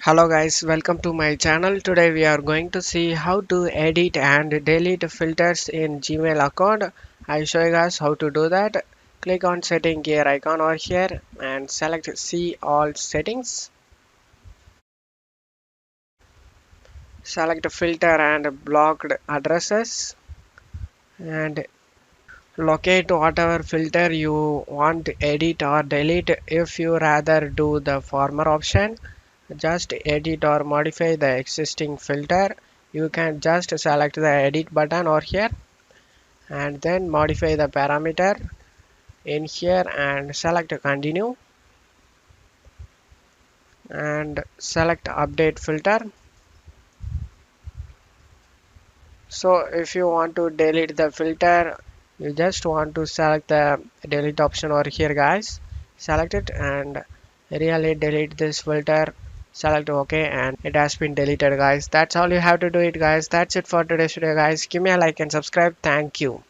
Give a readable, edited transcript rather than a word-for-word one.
Hello guys, welcome to my channel. Today we are going to see how to edit and delete filters in Gmail account. I show you guys how to do that. Click on setting gear icon over here and select see all settings. Select filter and blocked addresses and locate whatever filter you want to edit or delete. If you rather do the former option, just edit or modify the existing filter, you can just select the edit button over here and then modify the parameter in here and select continue and select update filter. So if you want to delete the filter, you just want to select the delete option over here guys, select it and really delete this filter. Select OK and it has been deleted guys. That's all you have to do it guys. That's it for today's video guys. Give me a like and subscribe. Thank you.